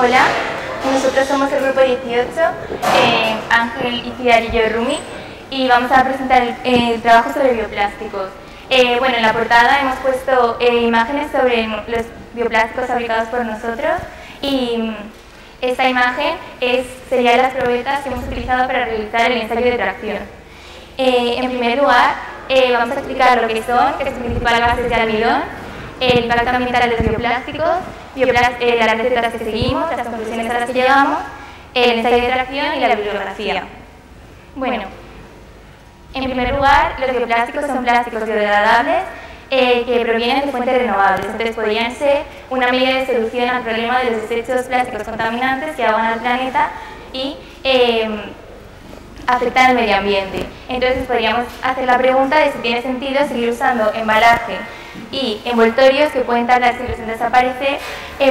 Hola, nosotros somos el grupo 18, Ángel, Iciar y yo, Rumi, y vamos a presentar el trabajo sobre bioplásticos. Bueno, en la portada hemos puesto imágenes sobre los bioplásticos fabricados por nosotros y esta imagen serían las probetas que hemos utilizado para realizar el ensayo de tracción. En primer lugar, vamos a explicar lo que son, que es su principal base de almidón, el impacto ambiental de los bioplásticos, las recetas que seguimos, las conclusiones a las que llegamos, el ensayo de tracción y la bibliografía. Bueno, en primer lugar, los bioplásticos son plásticos biodegradables que provienen de fuentes renovables, entonces podrían ser una medida de solución al problema de los desechos plásticos contaminantes que ahogan al planeta y afectan al medio ambiente. Entonces podríamos hacer la pregunta de si tiene sentido seguir usando embalaje y envoltorios que pueden tardar siglos en desaparecer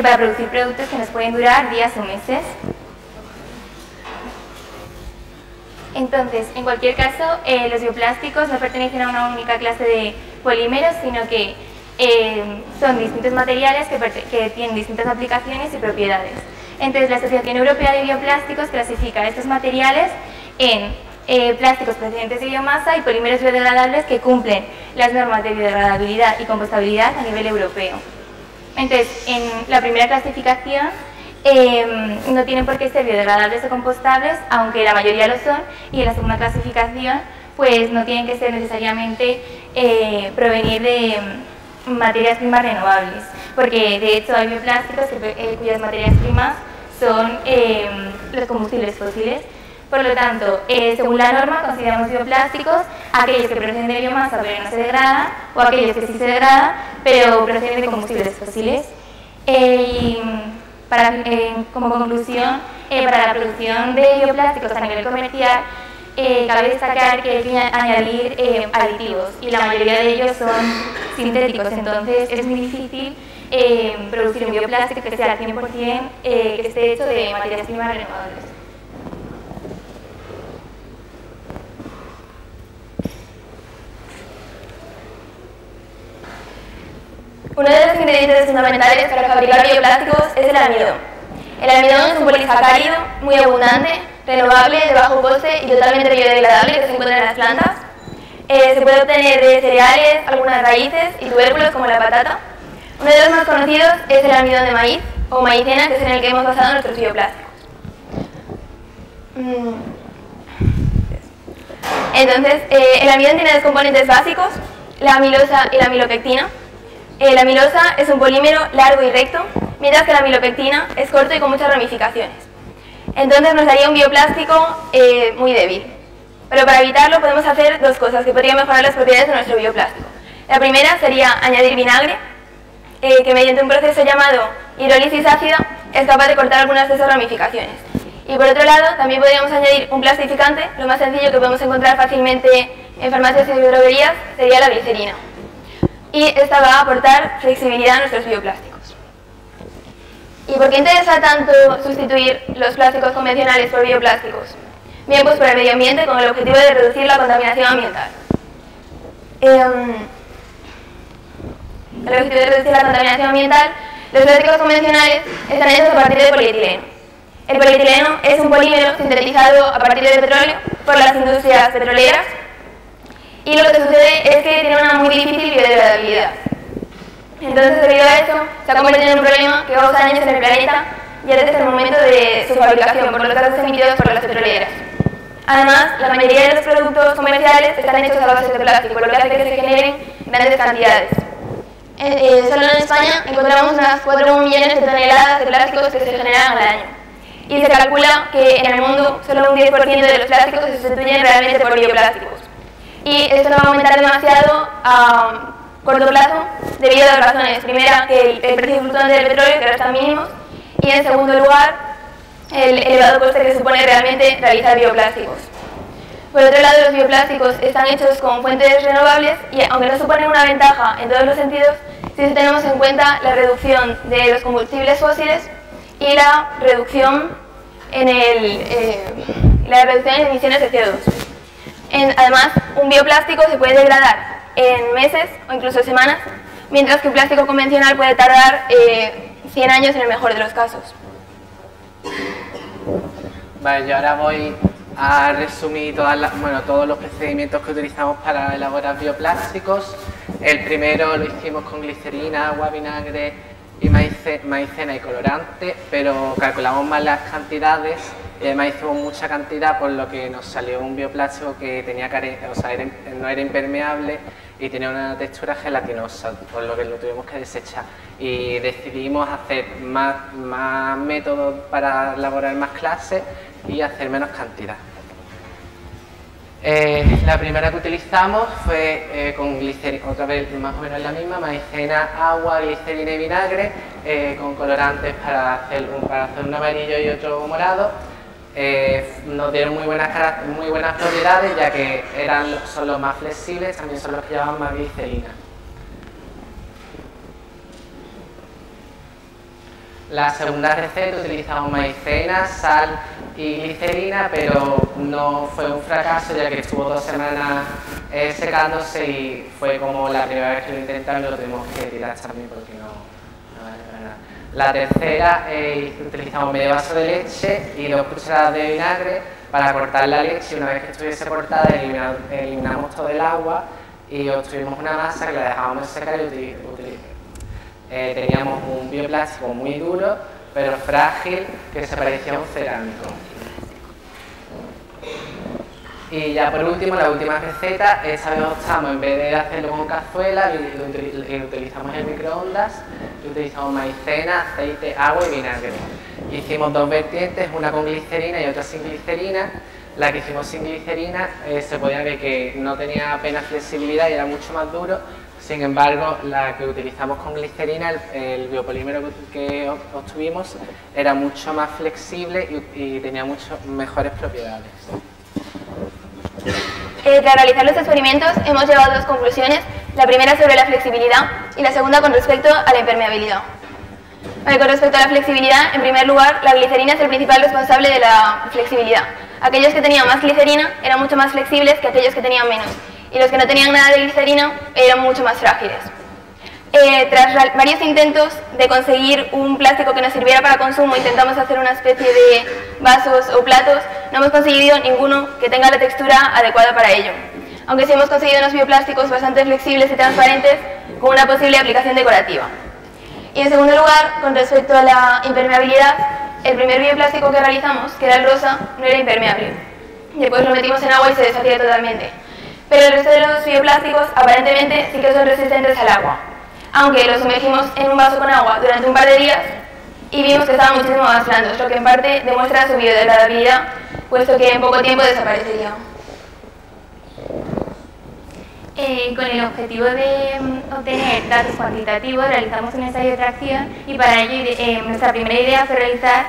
para producir productos que nos pueden durar días o meses. Entonces, en cualquier caso, los bioplásticos no pertenecen a una única clase de polímeros, sino que son distintos materiales que tienen distintas aplicaciones y propiedades. Entonces, la Asociación Europea de Bioplásticos clasifica estos materiales en plásticos procedentes de biomasa y polímeros biodegradables que cumplen las normas de biodegradabilidad y compostabilidad a nivel europeo. Entonces, en la primera clasificación no tienen por qué ser biodegradables o compostables, aunque la mayoría lo son, y en la segunda clasificación pues no tienen que ser necesariamente provenir de materias primas renovables, porque de hecho hay bioplásticos cuyas materias primas son los combustibles fósiles. Por lo tanto, según la norma, consideramos bioplásticos aquellos que proceden de biomasa pero no se degradan, o aquellos que sí se degradan pero proceden de combustibles fósiles. Como conclusión, para la producción de bioplásticos a nivel comercial, cabe destacar que hay que añadir aditivos y la mayoría de ellos son sintéticos, entonces es muy difícil producir un bioplástico que sea al 100% que esté hecho de materias primas renovables. Uno de los ingredientes fundamentales para fabricar bioplásticos es el almidón. El almidón es un polisacárido muy abundante, renovable, de bajo coste y totalmente biodegradable que se encuentra en las plantas. Se puede obtener de cereales, algunas raíces y tubérculos como la patata. Uno de los más conocidos es el almidón de maíz o maicena, que es en el que hemos basado nuestros bioplásticos. Entonces, el almidón tiene dos componentes básicos, la amilosa y la amilopectina. La amilosa es un polímero largo y recto, mientras que la amilopectina es corto y con muchas ramificaciones. Entonces nos daría un bioplástico muy débil. Pero para evitarlo podemos hacer dos cosas que podrían mejorar las propiedades de nuestro bioplástico. La primera sería añadir vinagre, que mediante un proceso llamado hidrólisis ácida es capaz de cortar algunas de esas ramificaciones. Y por otro lado, también podríamos añadir un plastificante, lo más sencillo que podemos encontrar fácilmente en farmacias y droguerías sería la glicerina. Y esta va a aportar flexibilidad a nuestros bioplásticos. ¿Y por qué interesa tanto sustituir los plásticos convencionales por bioplásticos? Bien, pues por el medio ambiente con el objetivo de reducir la contaminación ambiental. El objetivo de reducir la contaminación ambiental, los plásticos convencionales están hechos a partir de polietileno. El polietileno es un polímero sintetizado a partir de petróleo por las industrias petroleras. Y lo que sucede es que tiene una muy difícil biodegradabilidad. Entonces, debido a esto, se ha convertido en un problema que causa daños en el planeta ya desde el momento de su fabricación por los gases emitidos por las petroleras. Además, la mayoría de los productos comerciales están hechos a base de plástico, lo que hace que se generen grandes cantidades. Solo en España encontramos unas 4 millones de toneladas de plásticos que se generan al año. Y se calcula que en el mundo solo un 10% de los plásticos se sustituyen realmente por bioplásticos. Y esto no va a aumentar demasiado a corto plazo debido a dos razones. Primera, que el precio fluctuante del petróleo, que ahora está mínimo, y en segundo lugar, el elevado coste que supone realmente realizar bioplásticos. Por otro lado, los bioplásticos están hechos con fuentes renovables y aunque no suponen una ventaja en todos los sentidos, si tenemos en cuenta la reducción de los combustibles fósiles y la reducción en emisiones de CO2. Además, un bioplástico se puede degradar en meses o incluso semanas, mientras que un plástico convencional puede tardar 100 años en el mejor de los casos. Vale, yo ahora voy a resumir todos los procedimientos que utilizamos para elaborar bioplásticos. El primero lo hicimos con glicerina, agua, vinagre y maicena y colorante, pero calculamos mal las cantidades y además hicimos mucha cantidad, por lo que nos salió un bioplástico que tenía no era impermeable y tenía una textura gelatinosa, por lo que lo tuvimos que desechar. Y decidimos hacer más métodos para elaborar más clases y hacer menos cantidad. La primera que utilizamos fue con glicerina, otra vez más o menos la misma, maicena, agua, glicerina y vinagre, con colorantes para hacer un amarillo y otro morado. Nos dieron muy buenas propiedades, ya que son los más flexibles, también son los que llevaban más glicerina. La segunda receta utilizamos maicena, sal y glicerina, pero no fue un fracaso, ya que estuvo 2 semanas secándose y fue como la primera vez que lo intentamos y lo tuvimos que tirar también porque no vale para nada. La tercera, utilizamos medio vaso de leche y 2 cucharadas de vinagre para cortar la leche. Una vez que estuviese cortada, eliminamos todo el agua y obtuvimos una masa que la dejábamos secar y teníamos un bioplástico muy duro, pero frágil, que se parecía a un cerámico. Y ya por último, la última receta, esta vez optamos, en vez de hacerlo con cazuela, utilizamos el microondas, utilizamos maicena, aceite, agua y vinagre. Hicimos 2 vertientes, una con glicerina y otra sin glicerina. La que hicimos sin glicerina se podía ver que no tenía apenas flexibilidad y era mucho más duro. Sin embargo, la que utilizamos con glicerina, el biopolímero que obtuvimos, era mucho más flexible y tenía mucho mejores propiedades. Tras realizar los experimentos hemos llegado a 2 conclusiones, la primera sobre la flexibilidad y la segunda con respecto a la impermeabilidad. Vale, con respecto a la flexibilidad, en primer lugar, la glicerina es el principal responsable de la flexibilidad. Aquellos que tenían más glicerina eran mucho más flexibles que aquellos que tenían menos, y los que no tenían nada de glicerina eran mucho más frágiles. Tras varios intentos de conseguir un plástico que nos sirviera para consumo, intentamos hacer una especie de vasos o platos, no hemos conseguido ninguno que tenga la textura adecuada para ello. Aunque sí hemos conseguido unos bioplásticos bastante flexibles y transparentes con una posible aplicación decorativa. Y en segundo lugar, con respecto a la impermeabilidad, el primer bioplástico que realizamos, que era el rosa, no era impermeable. Después lo metimos en agua y se deshacía totalmente. Pero el resto de los bioplásticos aparentemente sí que son resistentes al agua, aunque los sumergimos en un vaso con agua durante un par de días y vimos que estaban muchísimo más blandos, lo que en parte demuestra su biodegradabilidad, puesto que en poco tiempo desaparecería. Con el objetivo de obtener datos cuantitativos, realizamos un ensayo de tracción y para ello nuestra primera idea fue realizar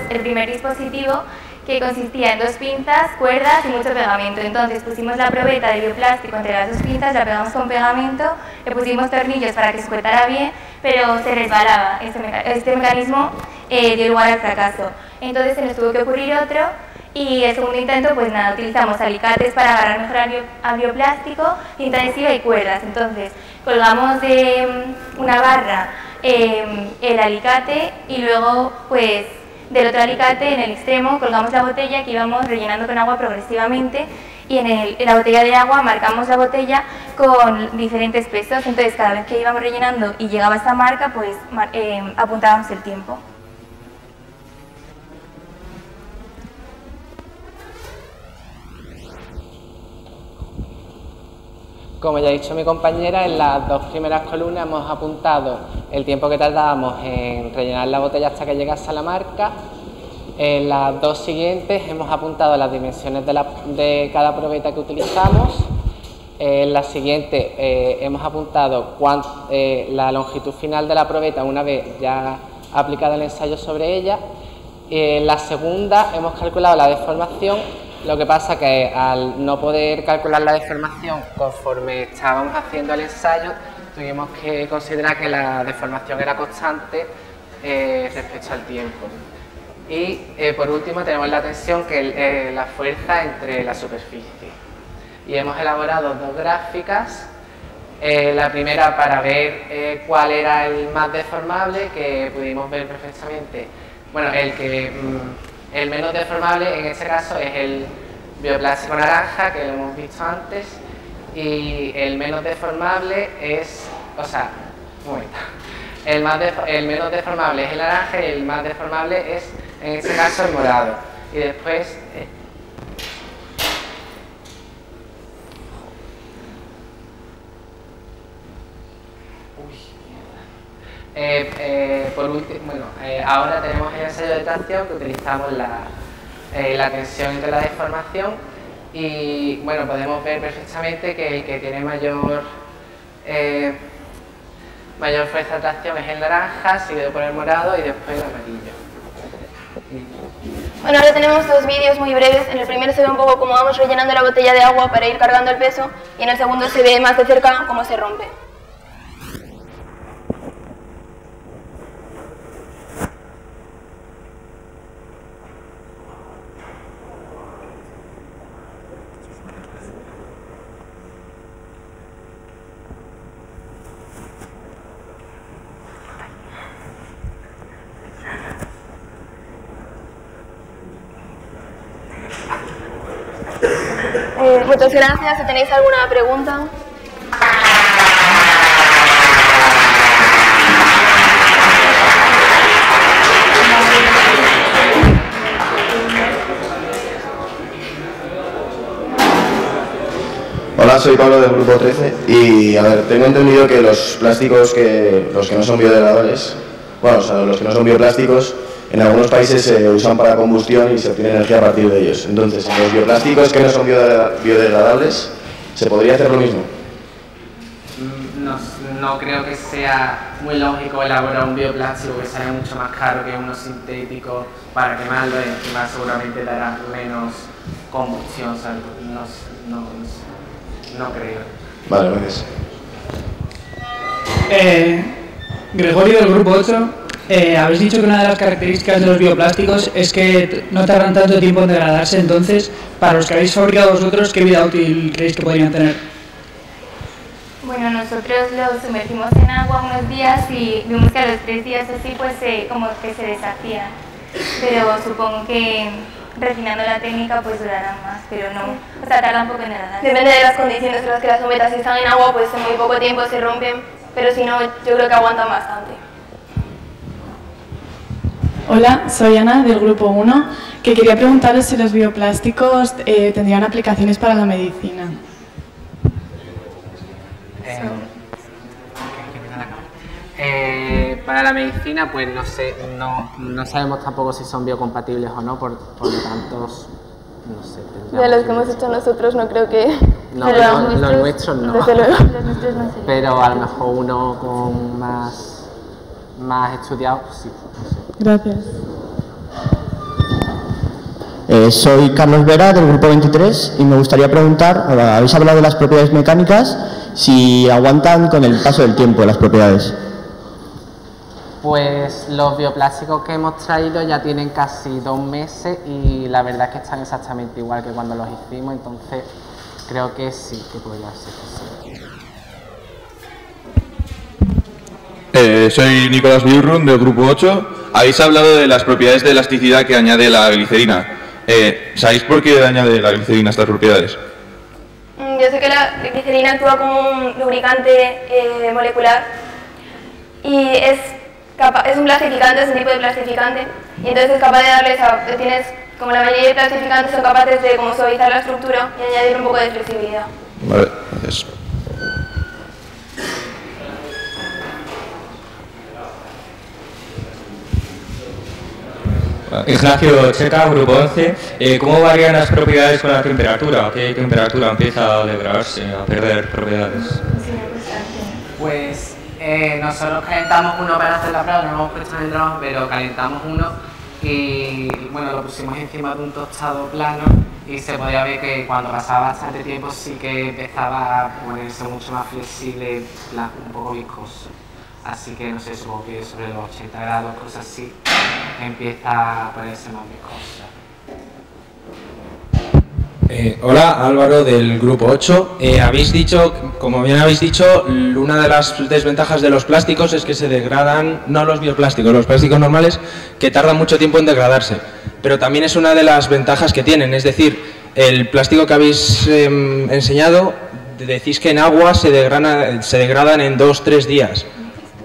el primer dispositivo, que consistía en 2 pinzas, cuerdas y mucho pegamento. Entonces pusimos la probeta de bioplástico entre las 2 pinzas, la pegamos con pegamento, le pusimos tornillos para que sujetara bien, pero se resbalaba. Este mecanismo dio lugar al fracaso. Entonces se nos tuvo que ocurrir otro y el segundo intento, pues nada, utilizamos alicates para agarrar mejor al bioplástico, cinta adhesiva y cuerdas. Entonces colgamos de una barra el alicate y luego pues del otro alicate en el extremo colgamos la botella que íbamos rellenando con agua progresivamente y en la botella de agua marcamos la botella con diferentes pesos. Entonces cada vez que íbamos rellenando y llegaba a esta marca, pues apuntábamos el tiempo. Como ya ha dicho mi compañera, en las 2 primeras columnas hemos apuntado el tiempo que tardábamos en rellenar la botella hasta que llegase a la marca. En las 2 siguientes hemos apuntado las dimensiones de cada probeta que utilizamos. En la siguiente hemos apuntado la longitud final de la probeta una vez ya aplicado el ensayo sobre ella. En la segunda hemos calculado la deformación. Lo que pasa que al no poder calcular la deformación conforme estábamos haciendo el ensayo, tuvimos que considerar que la deformación era constante respecto al tiempo. Y por último tenemos la tensión, que es la fuerza entre la superficie. Y hemos elaborado 2 gráficas. La primera para ver cuál era el más deformable, que pudimos ver perfectamente. Bueno, el que El menos deformable en este caso es el bioplástico naranja, que lo hemos visto antes, y el menos deformable es, un momento. El menos deformable es el naranja y el más deformable es, en este caso, el morado. Y después... por último, ahora tenemos el ensayo de tracción, que utilizamos la tensión entre la deformación, y bueno, podemos ver perfectamente que el que tiene mayor fuerza de tracción es el naranja, seguido por el morado y después el amarillo. Bueno, ahora tenemos dos vídeos muy breves. En el primero se ve un poco cómo vamos rellenando la botella de agua para ir cargando el peso, y en el segundo se ve más de cerca cómo se rompe. Muchas gracias. Si tenéis alguna pregunta. Hola, soy Pablo del grupo 13 y a ver, tengo entendido que los plásticos, los que no son biodegradables, bueno, los que no son bioplásticos, en algunos países se usan para combustión y se obtiene energía a partir de ellos. Entonces, en los bioplásticos que no son biodegradables, ¿se podría hacer lo mismo? No creo que sea muy lógico elaborar un bioplástico que sea mucho más caro que uno sintético para quemarlo, y encima seguramente dará menos combustión, ¿sabes? No creo. Vale, gracias. Gregorio del grupo 8. Habéis dicho que una de las características de los bioplásticos es que no tardan tanto tiempo en degradarse. Entonces, para los que habéis fabricado vosotros, ¿qué vida útil creéis que podrían tener? Bueno, nosotros los sumergimos en agua unos días y vimos que a los 3 días así pues como que se deshacían, pero supongo que refinando la técnica pues durarán más, pero no, tardan un poco en degradar. Depende de las condiciones en las que las gometas están en agua, pues en muy poco tiempo se rompen, pero si no, yo creo que aguantan bastante. Hola, soy Ana del grupo 1, que quería preguntaros si los bioplásticos tendrían aplicaciones para la medicina. Para la medicina, pues no sé, no sabemos tampoco si son biocompatibles o no, por lo tanto, no sé. De los que hemos hecho nosotros no creo que... No, los nuestros no. Desde luego. Pero a lo mejor uno con más estudiado, sí. No sé. Gracias. Soy Carlos Vera del grupo 23 y me gustaría preguntar, habéis hablado de las propiedades mecánicas, si aguantan con el paso del tiempo las propiedades. Pues los bioplásticos que hemos traído ya tienen casi 2 meses y la verdad es que están exactamente igual que cuando los hicimos, entonces creo que sí, que podría ser posible. Soy Nicolás Biurrun del grupo 8. Habéis hablado de las propiedades de elasticidad que añade la glicerina. ¿Sabéis por qué añade la glicerina estas propiedades? Yo sé que la glicerina actúa como un lubricante molecular y es un plastificante, es un tipo de plastificante, y entonces es capaz de darles tienes, como la mayoría de plastificantes son capaces de como suavizar la estructura y añadir un poco de flexibilidad. Vale, gracias. Ignacio Checa, grupo 11. ¿Cómo varían las propiedades con la temperatura? ¿A qué temperatura empieza a degradarse, a perder propiedades? Pues nosotros calentamos uno para hacer la prueba, no hemos puesto en el trabajo, pero calentamos uno y bueno, lo pusimos encima de un tostado plano y se podía ver que cuando pasaba bastante tiempo sí que empezaba a ponerse mucho más flexible, un poco viscoso. Así que no sé, supongo que sobre los 80 grados, cosas así, empieza a ponerse más viscosa. Hola, Álvaro del grupo 8. Habéis dicho, como bien habéis dicho, una de las desventajas de los plásticos es que se degradan, no los bioplásticos, los plásticos normales, que tardan mucho tiempo en degradarse. Pero también es una de las ventajas que tienen, es decir, el plástico que habéis enseñado, decís que en agua se degradan en 2-3 días.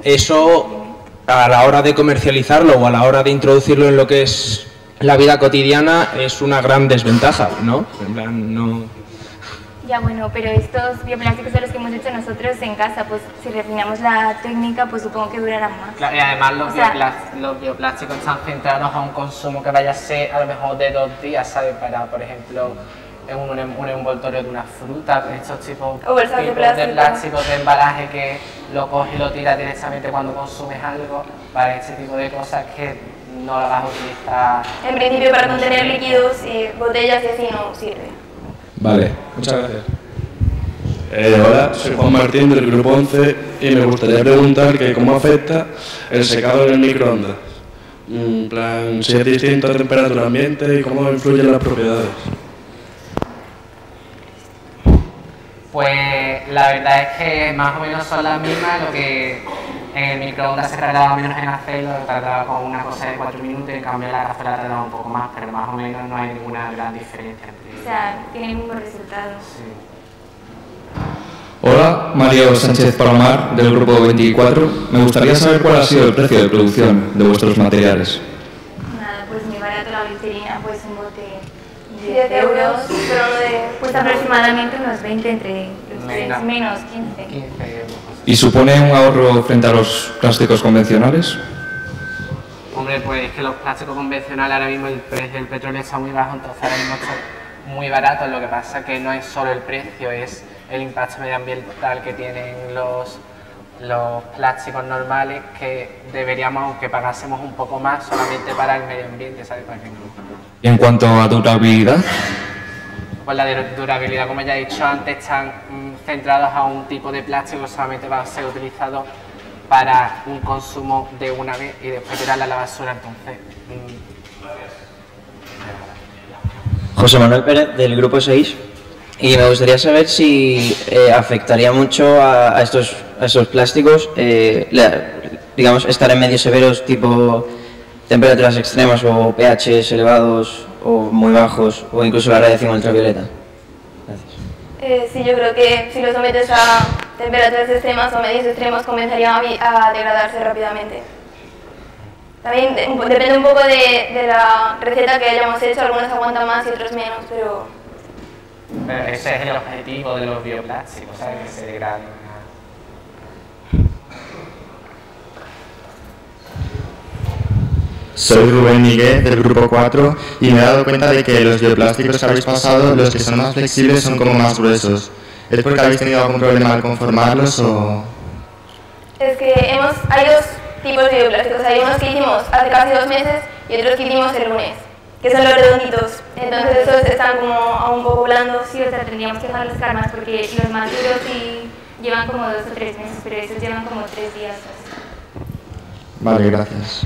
Eso, a la hora de comercializarlo o a la hora de introducirlo en lo que es la vida cotidiana, es una gran desventaja, ¿no? En plan, no... Ya bueno, pero estos bioplásticos son los que hemos hecho nosotros en casa, pues si refinamos la técnica, pues supongo que durarán más. Claro, y además los bioplásticos están centrados a un consumo que vaya a ser a lo mejor de 2 días, ¿sabes? Para, por ejemplo, un envoltorio de una fruta, estos tipos de plásticos de embalaje que lo coges y lo tiras directamente cuando consumes algo, para este tipo de cosas que no lo vas a utilizar. En principio para contener líquidos y botellas y así no sirve. Vale, muchas gracias. Hola, soy Juan Martín del grupo 11 y me gustaría preguntar que cómo afecta el secado en el microondas. En plan, si es distinto a temperatura ambiente y cómo influyen las propiedades. Pues la verdad es que más o menos son las mismas, lo que en el microondas se tardaba menos en hacerlo, tardaba con una cosa de 4 minutos, en cambio la cazuela tardaba un poco más, pero más o menos no hay ninguna gran diferencia entre ellos. O sea, tiene el mismo resultado. Sí. Hola, Mario Sánchez Palomar, del grupo 24. Me gustaría saber cuál ha sido el precio de producción de vuestros materiales. Nada, pues muy barato la glicerina, pues un bote 10 euros, pues aproximadamente unos 20 entre los tres, menos 15 euros. ¿Y supone un ahorro frente a los plásticos convencionales? Hombre, pues es que los plásticos convencionales ahora mismo el precio del petróleo está muy bajo, entonces ahora mismo está muy barato. Lo que pasa que no es solo el precio, es el impacto medioambiental que tienen los plásticos normales, que deberíamos, aunque pagásemos un poco más, solamente para el medio ambiente, ¿sabes? Para que no. ¿Y en cuanto a durabilidad? Pues la durabilidad, como ya he dicho antes, están centrados a un tipo de plástico que solamente va a ser utilizado para un consumo de una vez y después tirarla a la basura, entonces... José Manuel Pérez, del grupo 6, y me gustaría saber si afectaría mucho a estos plásticos, digamos, estar en medios severos, tipo temperaturas extremas o pHs elevados o muy bajos, o incluso la radiación ultravioleta. Gracias. Sí, yo creo que si lo sometes a temperaturas extremas o medios extremos comenzarían a degradarse rápidamente. También depende un poco de la receta que hayamos hecho, algunos aguantan más y otros menos, pero ese es el objetivo de los bioplásticos, ¿sabes? Que se degraden. Soy Rubén Miguel del grupo 4 y me he dado cuenta de que los bioplásticos que habéis pasado, los que son más flexibles son como más gruesos. ¿Es porque habéis tenido algún problema al conformarlos o...? es que hay dos tipos de bioplásticos. Hay unos que hicimos hace casi 2 meses y otros que hicimos el lunes, que son los redonditos. Entonces esos están como aún un poco blandos. Sí, o sea, tendríamos que dejarlos secar más porque los más duros sí llevan como 2 o 3 meses, pero esos llevan como 3 días. Vale, gracias.